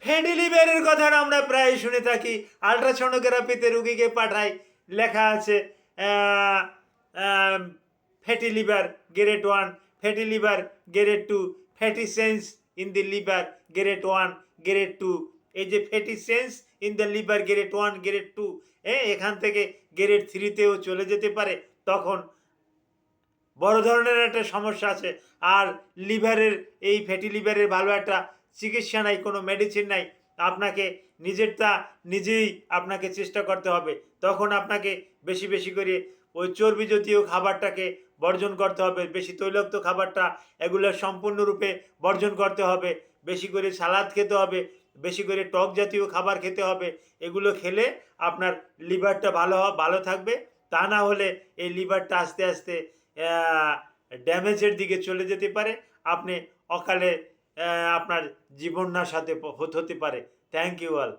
Fatty লিভারের কথাটা আমরা প্রায় শুনে থাকি। আলট্রাসোনোগ্রাফিতে রুগীকে পাঠাই, লেখা আছে fatty liver grade 1, fatty liver grade 2, fatty sense in the liver grade 1, grade 2। এই যে fatty sense in the liver grade 1, grade 2, এখান থেকে গ্রেড 3তেও চলে যেতে পারে। তখন বড় ধরনের একটা সমস্যা আছে। আর লিভারের, এই ফ্যাটি লিভারের ভালো একটা চিকিৎসা নাই, কোনো মেডিসিন নাই। আপনাকে নিজেরটা নিজেই আপনাকে চেষ্টা করতে হবে। তখন আপনাকে বেশি বেশি করে ওই চর্বি জাতীয় খাবারটাকে বর্জন করতে হবে, বেশি তৈলাক্ত খাবারটা এগুলো সম্পূর্ণরূপে বর্জন করতে হবে। বেশি করে সালাদ খেতে হবে, বেশি করে টক জাতীয় খাবার খেতে হবে। এগুলো খেলে আপনার লিভারটা ভালো থাকবে। তা না হলে এই লিভারটা আস্তে আস্তে ড্যামেজের দিকে চলে যেতে পারে। আপনি অকালে আপনার জীবন নাশ হতে পারে। Thank you all.